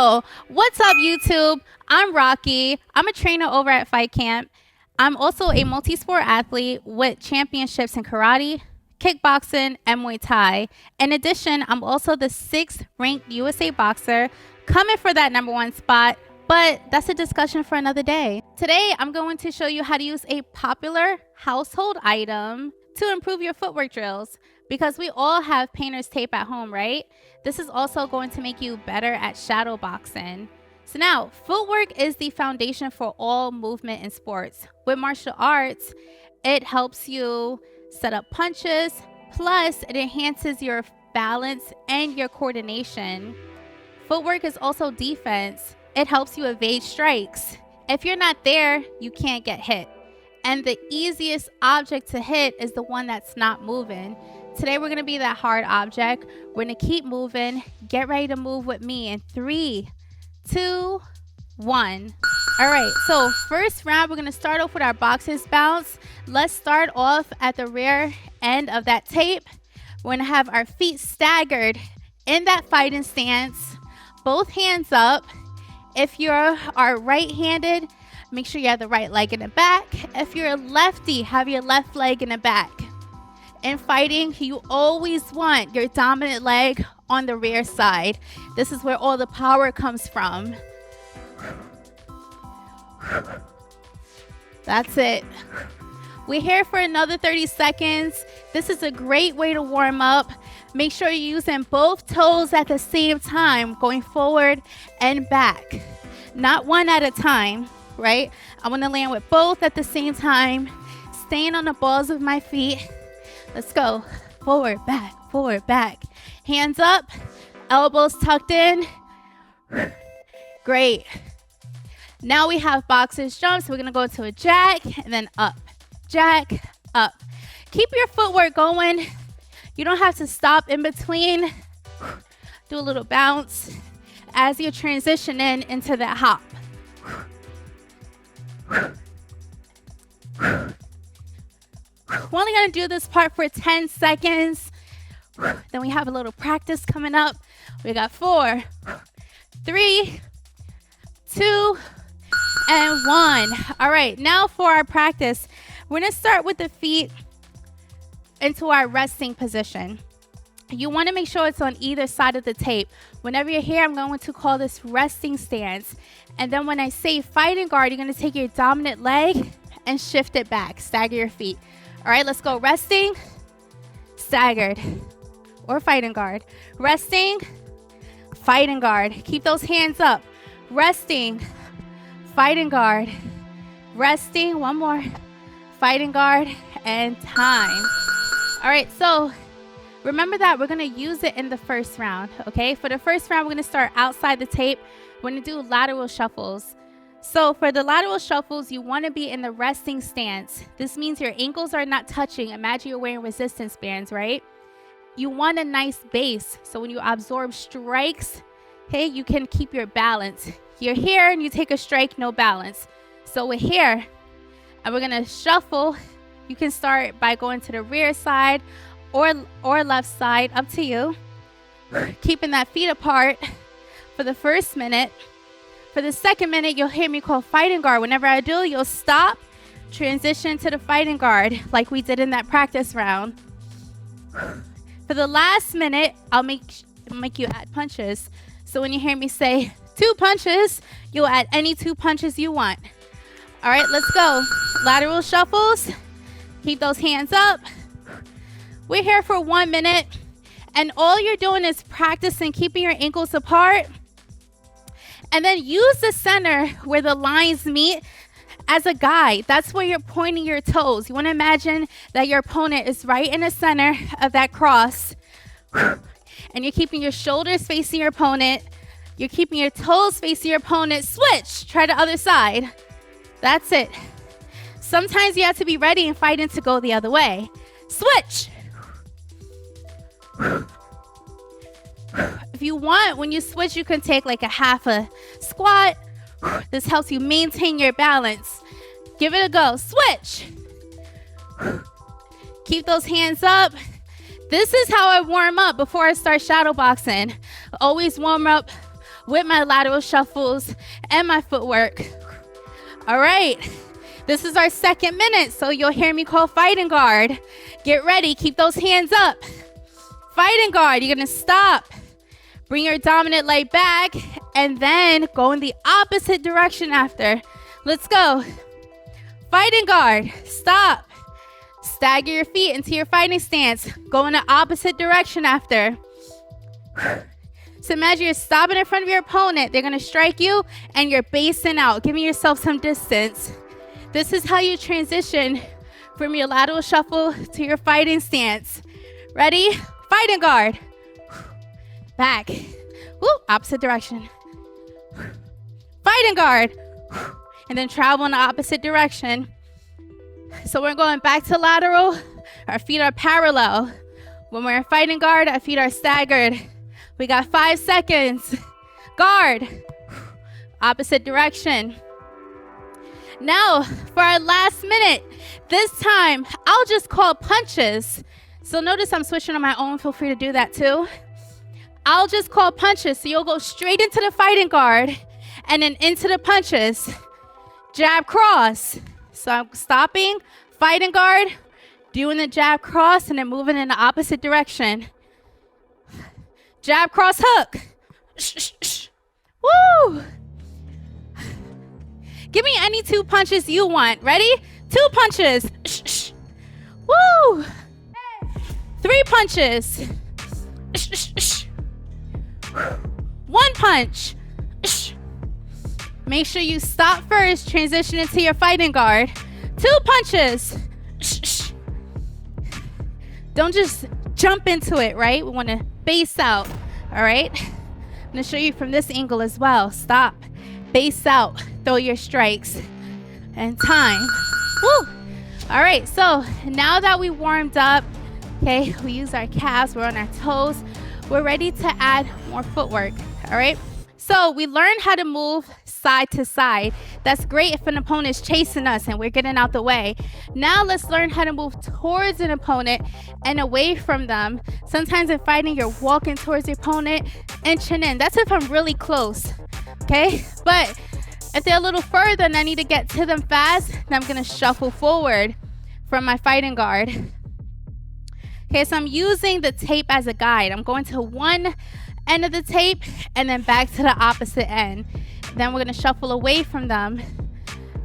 Yo, what's up YouTube? I'm Rocky. I'm a trainer over at FightCamp. I'm also a multi-sport athlete with championships in karate, kickboxing, and Muay Thai. In addition, I'm also the 6th ranked USA boxer, coming for that #1 spot, but that's a discussion for another day. Today, I'm going to show you how to use a popular household item to improve your footwork drills, because we all have painter's tape at home, right? This is also going to make you better at shadow boxing. So now, footwork is the foundation for all movement in sports. With martial arts, it helps you set up punches, plus it enhances your balance and your coordination. Footwork is also defense. It helps you evade strikes. If you're not there, you can't get hit. And the easiest object to hit is the one that's not moving. Today, we're gonna be that hard object. We're gonna keep moving. Get ready to move with me in 3, 2, 1. All right, so first round, we're gonna start off with our boxer's bounce. Let's start off at the rear end of that tape. We're gonna have our feet staggered in that fighting stance, both hands up. If you are right-handed, make sure you have the right leg in the back. If you're a lefty, have your left leg in the back. In fighting, you always want your dominant leg on the rear side. This is where all the power comes from. That's it. We're here for another 30 seconds. This is a great way to warm up. Make sure you're using both toes at the same time, going forward and back. Not one at a time, right? I want to land with both at the same time, staying on the balls of my feet. Let's go. Forward, back. Hands up, elbows tucked in. Great. Now we have boxer's jumps. We're gonna go to a jack and then up, jack, up. Keep your footwork going. You don't have to stop in between. Do a little bounce as you're transitioning into that hop. We're only gonna do this part for 10 seconds. Then we have a little practice coming up. We got 4, 3, 2, and 1. All right, now for our practice, we're gonna start with the feet into our resting position. You wanna make sure it's on either side of the tape. Whenever you're here, I'm going to call this resting stance. And then when I say fighting guard, you're gonna take your dominant leg and shift it back, stagger your feet. All right, let's go. Resting, staggered, or fighting guard. Resting, fighting guard. Keep those hands up. Resting, fighting guard. Resting, one more. Fighting guard, and time. All right, so remember that we're gonna use it in the first round, okay? For the first round, we're gonna start outside the tape. We're gonna do lateral shuffles. So for the lateral shuffles, you want to be in the resting stance. This means your ankles are not touching. Imagine you're wearing resistance bands, right? You want a nice base. So when you absorb strikes, hey, you can keep your balance. You're here and you take a strike, no balance. So we're here and we're going to shuffle. You can start by going to the rear side or left side, up to you. Keeping that feet apart for the first minute. For the second minute, you'll hear me call fighting guard. Whenever I do, you'll stop, transition to the fighting guard like we did in that practice round. For the last minute, I'll make you add punches. So when you hear me say 2 punches, you'll add any 2 punches you want. All right, let's go. Lateral shuffles. Keep those hands up. We're here for 1 minute. And all you're doing is practicing keeping your ankles apart. And then use the center where the lines meet as a guide. That's where you're pointing your toes. You want to imagine that your opponent is right in the center of that cross. And you're keeping your shoulders facing your opponent. You're keeping your toes facing your opponent. Switch. Try the other side. That's it. Sometimes you have to be ready and fighting to go the other way. Switch. If you want, when you switch, you can take like a half a squat. This helps you maintain your balance. Give it a go. Switch. Keep those hands up. This is how I warm up before I start shadow boxing. Always warm up with my lateral shuffles and my footwork. All right. This is our second minute, so you'll hear me call fighting guard. Get ready. Keep those hands up. Fighting guard. You're going to stop. Bring your dominant leg back, and then go in the opposite direction after. Let's go. Fighting guard. Stop. Stagger your feet into your fighting stance. Go in the opposite direction after. So imagine you're stopping in front of your opponent. They're going to strike you, and you're basing out, giving yourself some distance. This is how you transition from your lateral shuffle to your fighting stance. Ready? Fighting guard. Back. Woo, opposite direction. Fighting guard. And then travel in the opposite direction. So we're going back to lateral. Our feet are parallel. When we're in fighting guard, our feet are staggered. We got 5 seconds. Guard. Opposite direction. Now, for our last minute, this time, I'll just call punches. So notice I'm switching on my own. Feel free to do that too. I'll just call punches. So you'll go straight into the fighting guard and then into the punches. Jab cross. So I'm stopping, fighting guard, doing the jab cross, and then moving in the opposite direction. Jab cross hook. Woo! Give me any 2 punches you want. Ready? 2 punches. Woo! 3 punches. 1 punch. Make sure you stop first, transition into your fighting guard. 2 punches. Don't just jump into it, right? We want to base out, all right? I'm going to show you from this angle as well. Stop, base out, throw your strikes, and time. Woo! All right, so now that we warmed up, okay, we use our calves, we're on our toes, we're ready to add more footwork, all right? So we learned how to move side to side. That's great if an opponent is chasing us and we're getting out the way. Now let's learn how to move towards an opponent and away from them. Sometimes in fighting, you're walking towards your opponent, inching in. That's if I'm really close, okay? But if they're a little further and I need to get to them fast, then I'm gonna shuffle forward from my fighting guard. Okay, so I'm using the tape as a guide. I'm going to one end of the tape and then back to the opposite end. Then we're gonna shuffle away from them.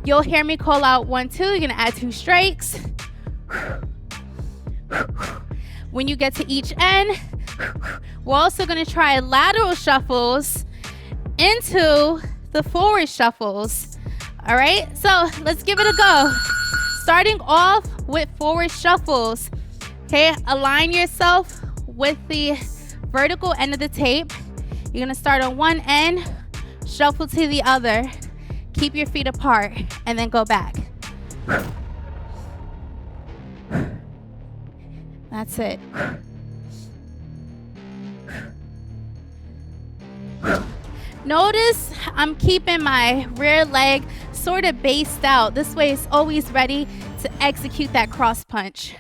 You'll hear me call out 1, 2. You're gonna add 2 strikes. When you get to each end, we're also gonna try lateral shuffles into the forward shuffles. All right, so let's give it a go. Starting off with forward shuffles. Okay, align yourself with the vertical end of the tape. You're gonna start on one end, shuffle to the other, keep your feet apart, and then go back. That's it. Notice I'm keeping my rear leg sort of based out. This way it's always ready to execute that cross punch.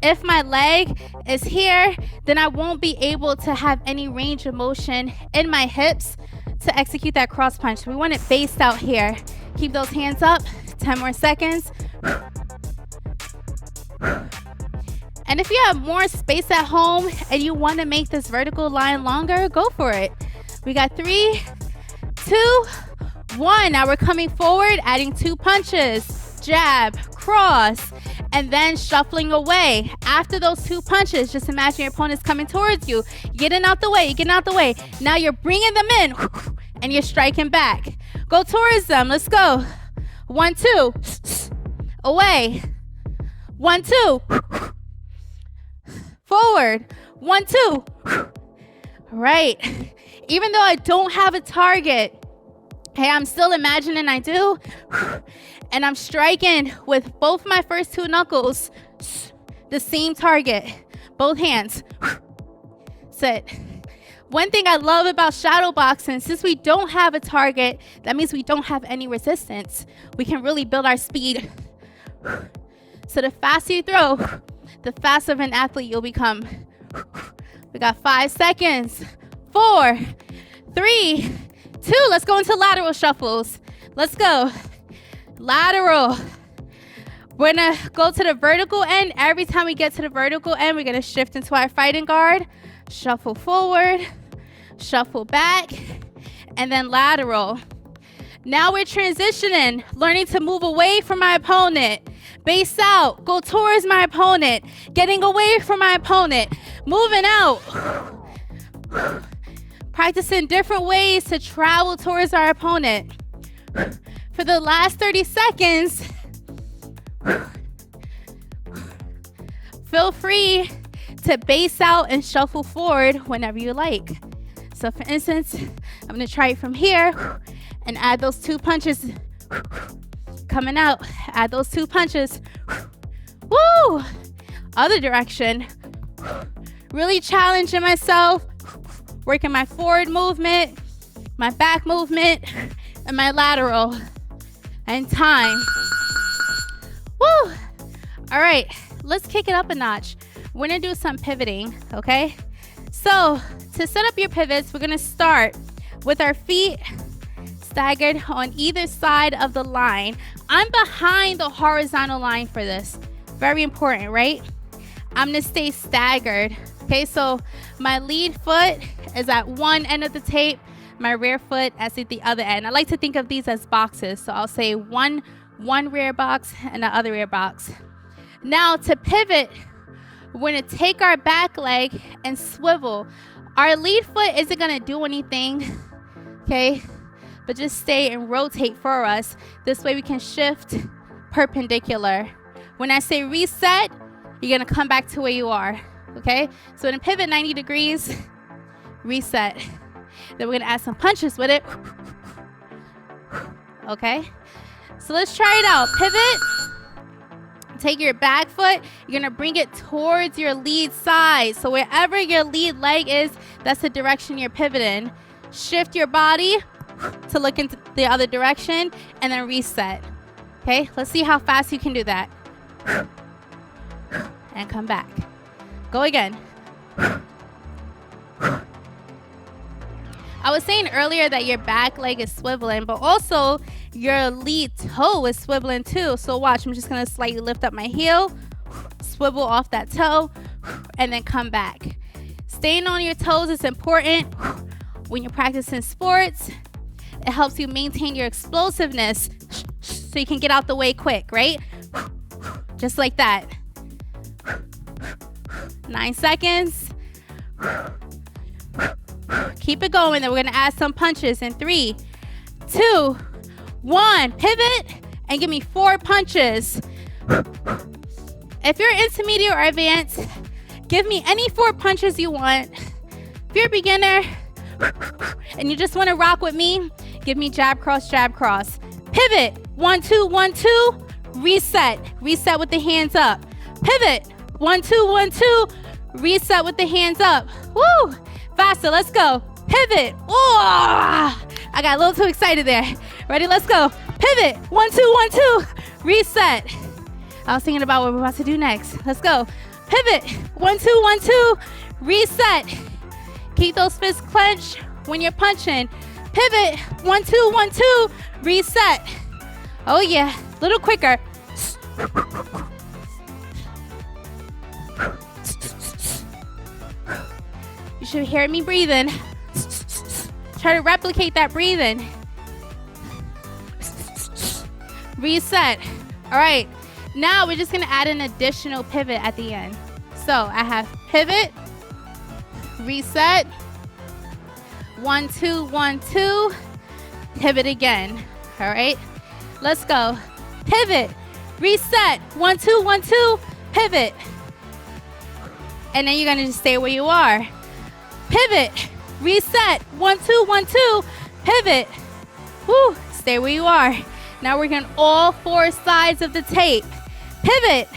If my leg is here, then I won't be able to have any range of motion in my hips to execute that cross punch. We want it based out here. Keep those hands up, 10 more seconds. And if you have more space at home and you want to make this vertical line longer, go for it. We got 3, 2, 1. Now we're coming forward, adding 2 punches, jab, cross, and then shuffling away. After those 2 punches, just imagine your opponent's coming towards you. Getting out the way, you're getting out the way. Now you're bringing them in and you're striking back. Go towards them, let's go. 1, 2, away. 1, 2, forward. 1, 2. All right. Even though I don't have a target, hey, I'm still imagining I do. And I'm striking with both my first 2 knuckles, the same target, both hands. Sit. One thing I love about shadow boxing, since we don't have a target, that means we don't have any resistance. We can really build our speed. So the faster you throw, the faster of an athlete you'll become. We got 5 seconds. 4, 3, 2. Let's go into lateral shuffles. Let's go. Lateral. We're gonna go to the vertical end. Every time we get to the vertical end, we're gonna shift into our fighting guard. Shuffle forward, shuffle back, and then lateral. Now we're transitioning, learning to move away from my opponent. Base out, go towards my opponent. Getting away from my opponent. Moving out. Practicing different ways to travel towards our opponent. For the last 30 seconds, feel free to base out and shuffle forward whenever you like. So for instance, I'm gonna try it from here and add those 2 punches. Coming out, add those 2 punches. Woo! Other direction. Really challenging myself, working my forward movement, my back movement, and my lateral. And time. Woo! All right, let's kick it up a notch. We're gonna do some pivoting, okay? So to set up your pivots, we're gonna start with our feet staggered on either side of the line. I'm behind the horizontal line for this. Very important, right? I'm gonna stay staggered. Okay, so my lead foot is at one end of the tape, my rear foot is at the other end. I like to think of these as boxes. So I'll say one rear box and the other rear box. Now to pivot, we're gonna take our back leg and swivel. Our lead foot isn't gonna do anything, okay? But just stay and rotate for us. This way we can shift perpendicular. When I say reset, you're gonna come back to where you are, okay? So in a pivot 90 degrees, reset. Then we're gonna add some punches with it, okay? So let's try it out. Pivot, take your back foot, you're gonna bring it towards your lead side. So wherever your lead leg is, that's the direction you're pivoting. Shift your body to look into the other direction and then reset. Okay, let's see how fast you can do that. And come back. Go again. I was saying earlier that your back leg is swiveling, but also your lead toe is swiveling too. So watch, I'm just gonna slightly lift up my heel, swivel off that toe, and then come back. Staying on your toes is important when you're practicing sports. It helps you maintain your explosiveness so you can get out the way quick, right? Just like that. 9 seconds. Keep it going. Then we're gonna add some punches in 3, 2, 1. Pivot and give me 4 punches. If you're intermediate or advanced, give me any 4 punches you want. If you're a beginner and you just want to rock with me, give me jab, cross, pivot, 1, 2, 1, 2, reset with the hands up, pivot, 1, 2, 1, 2, reset with the hands up. Woo! Faster, let's go. Pivot. Oh, I got a little too excited there. Ready? Let's go. Pivot, 1, 2, 1, 2, reset. I was thinking about what we're about to do next. Let's go. Pivot, 1, 2, 1, 2, reset. Keep those fists clenched when you're punching. Pivot, 1, 2, 1, 2, reset. Oh yeah, a little quicker. You should hear me breathing. Try to replicate that breathing. Reset. All right, now we're just gonna add an additional pivot at the end. So I have pivot, reset, 1, 2, 1, 2, pivot again. All right, let's go. Pivot, reset, 1, 2, 1, 2, pivot. And then you're gonna just stay where you are. Pivot, reset, 1, 2, 1, 2, pivot. Woo, stay where you are. Now we're going all 4 sides of the tape. Pivot,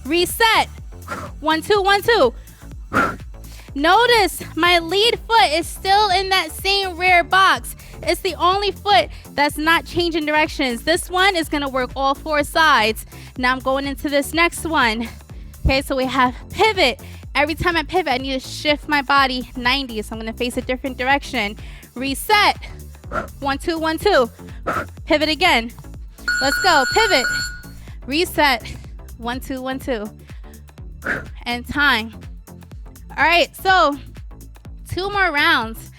reset, 1, 2, 1, 2. Notice my lead foot is still in that same rear box. It's the only foot that's not changing directions. This one is gonna work all 4 sides. Now I'm going into this next one. Okay, so we have pivot, Every time I pivot, I need to shift my body 90. So I'm going to face a different direction. Reset. 1, 2, 1, 2. Pivot again. Let's go. Pivot. Reset. 1, 2, 1, 2. And time. All right, so 2 more rounds.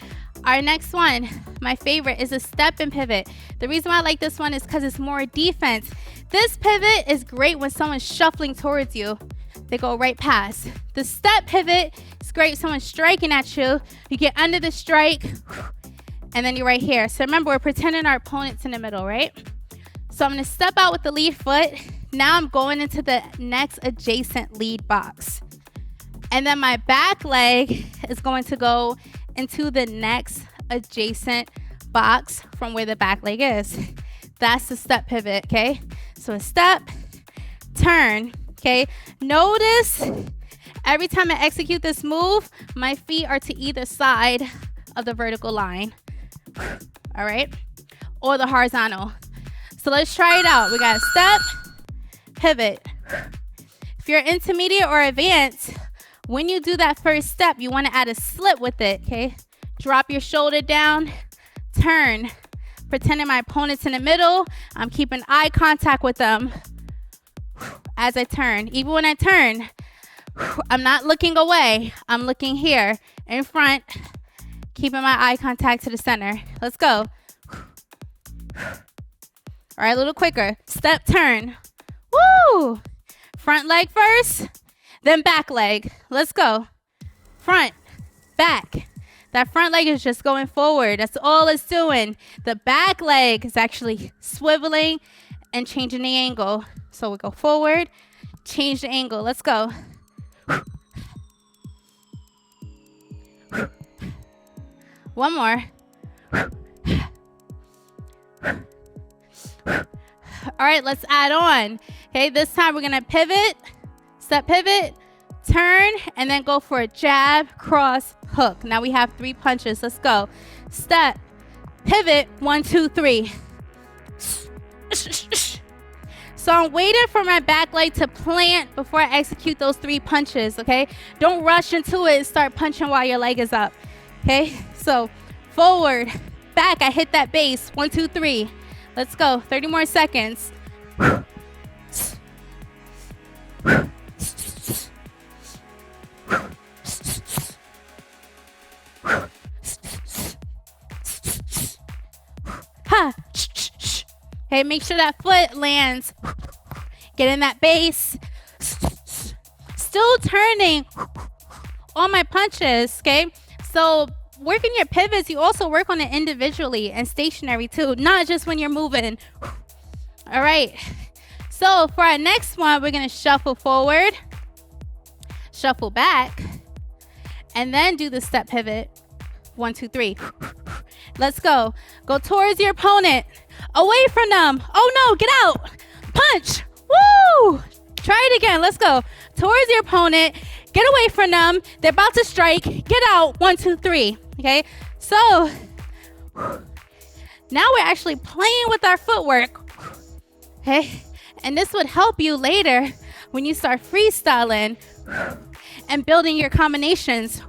Our next one, my favorite, is a step and pivot. The reason why I like this one is because it's more defense. This pivot is great when someone's shuffling towards you. They go right past. The step pivot is great if someone's striking at you. You get under the strike, and then you're right here. So remember, we're pretending our opponent's in the middle, right? So I'm going to step out with the lead foot. Now I'm going into the next adjacent lead box. And then my back leg is going to go into the next adjacent box from where the back leg is. That's the step pivot, okay? So a step, turn, okay? Notice every time I execute this move, my feet are to either side of the vertical line, all right? Or the horizontal. So let's try it out. We got a step, pivot. If you're intermediate or advanced, when you do that first step, you want to add a slip with it, okay? Drop your shoulder down, turn. Pretending my opponent's in the middle. I'm keeping eye contact with them as I turn. Even when I turn, I'm not looking away. I'm looking here in front, keeping my eye contact to the center. Let's go. All right, a little quicker. Step, turn. Woo! Front leg first, then back leg. Let's go. Front, back. That front leg is just going forward. That's all it's doing. The back leg is actually swiveling and changing the angle. So we go forward, change the angle. Let's go. One more. All right, let's add on. Okay, this time we're gonna pivot, step pivot, turn, and then go for a jab, cross, hook. Now we have 3 punches. Let's go. Step, pivot, 1, 2, 3. So I'm waiting for my back leg to plant before I execute those 3 punches, okay? Don't rush into it and start punching while your leg is up, okay? So forward, back, I hit that base. 1, 2, 3. Let's go. 30 more seconds. Ha. Okay, make sure that foot lands. Get in that base. Still turning on my punches, okay? So working your pivots, you also work on it individually and stationary too, not just when you're moving. All right. So for our next one, we're going to shuffle forward, shuffle back, and then do the step pivot. 1, 2, 3. Let's go. Go towards your opponent. Away from them. Oh no, get out. Punch. Woo! Try it again. Let's go. Towards your opponent. Get away from them. They're about to strike. Get out. 1, 2, 3. Okay? So now we're actually playing with our footwork. Okay? And this would help you later when you start freestyling and building your combinations.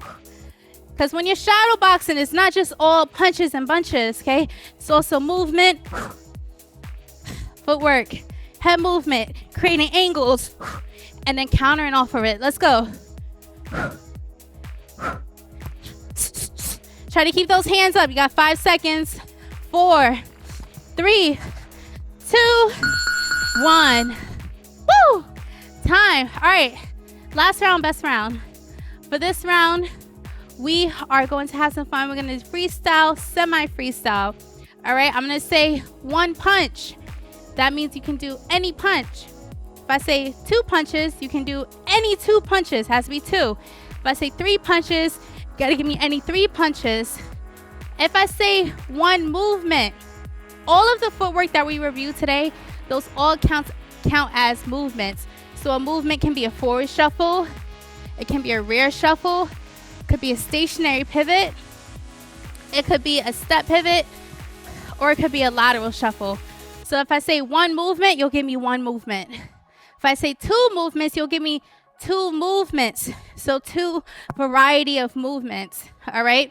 Because when you're shadow boxing, it's not just all punches and bunches, okay? It's also movement, footwork, head movement, creating angles, and then countering off of it. Let's go. Try to keep those hands up. You got 5 seconds. 4, 3, 2, 1. Woo! Time. All right. Last round, best round. For this round, we are going to have some fun. We're going to freestyle, semi-freestyle. All right, I'm going to say 1 punch. That means you can do any punch. If I say 2 punches, you can do any 2 punches. Has to be 2. If I say 3 punches, you got to give me any 3 punches. If I say 1 movement, all of the footwork that we reviewed today, those all count as movements. So a movement can be a forward shuffle. It can be a rear shuffle. Could be a stationary pivot, it could be a step pivot, or it could be a lateral shuffle. So if I say 1 movement, you'll give me 1 movement. If I say 2 movements, you'll give me 2 movements. So 2 variety of movements, all right?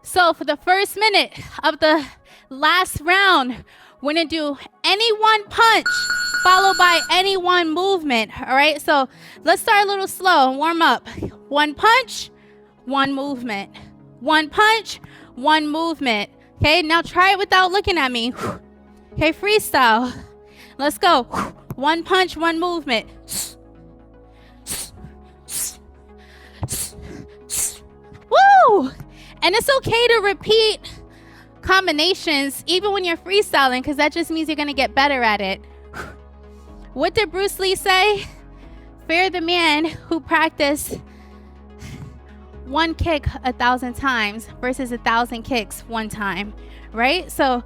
So for the first minute of the last round, we're gonna do any one punch followed by any one movement, all right? So let's start a little slow and warm up. 1 punch, 1 movement. 1 punch, 1 movement. Okay, now try it without looking at me. Okay, freestyle. Let's go. 1 punch, 1 movement. Woo! And it's okay to repeat combinations even when you're freestyling, because that just means you're going to get better at it. What did Bruce Lee say? Fear the man who practiced 1 kick 1,000 times versus 1,000 kicks 1 time, right? So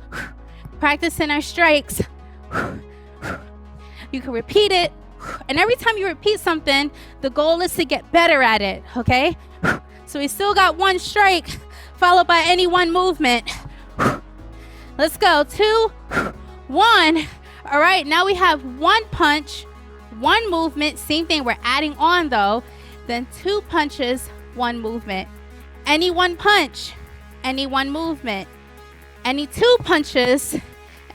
practicing our strikes, you can repeat it. And every time you repeat something, the goal is to get better at it, okay? So we still got 1 strike followed by any 1 movement. Let's go. 2, 1. All right, now we have 1 punch, 1 movement. Same thing, we're adding on though. Then 2 punches, 1 movement. Any 1 punch, any 1 movement. Any 2 punches,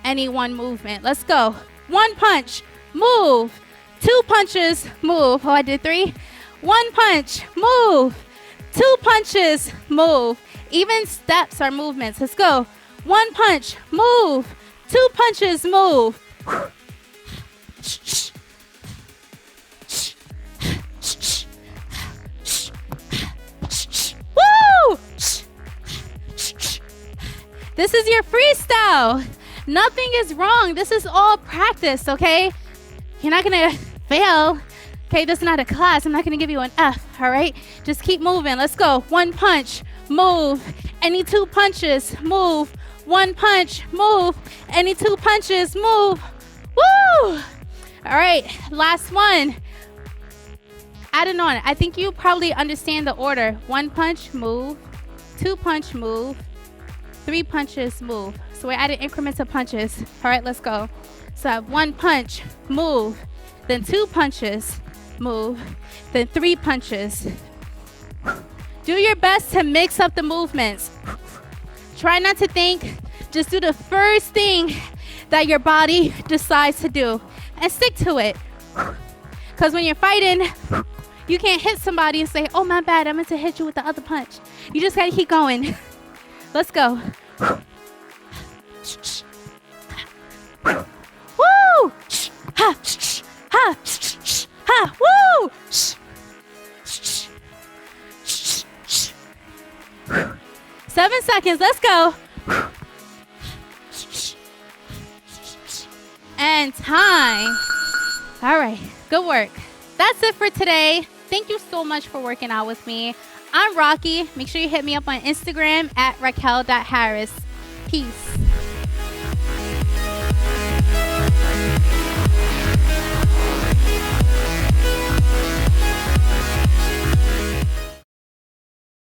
any 1 movement. Let's go. 1 punch, move. 2 punches, move. Oh, I did 3. 1 punch, move. 2 punches, move. Even steps are movements. Let's go. 1 punch, move. 2 punches, move. Woo! This is your freestyle. Nothing is wrong. This is all practice, okay? You're not gonna fail. Okay, this is not a class. I'm not gonna give you an F, all right? Just keep moving. Let's go. 1 punch, move. Any 2 punches, move. 1 punch, move. Any 2 punches, move. Woo! All right, last one. Adding on. I think you probably understand the order. 1 punch, move. 2 punch, move. 3 punches, move. So we're adding increments of punches. All right, let's go. So I have 1 punch, move. Then 2 punches, move. Then 3 punches. Do your best to mix up the movements. Try not to think. Just do the first thing that your body decides to do and stick to it. Because when you're fighting, you can't hit somebody and say, oh, my bad, I meant to hit you with the other punch. You just got to keep going. Let's go. Woo! Ha! Ha! Ha! Woo! 7 seconds. Let's go. And time. All right. Good work. That's it for today. Thank you so much for working out with me. I'm Rocky. Make sure you hit me up on Instagram at Raquel.Harris. Peace.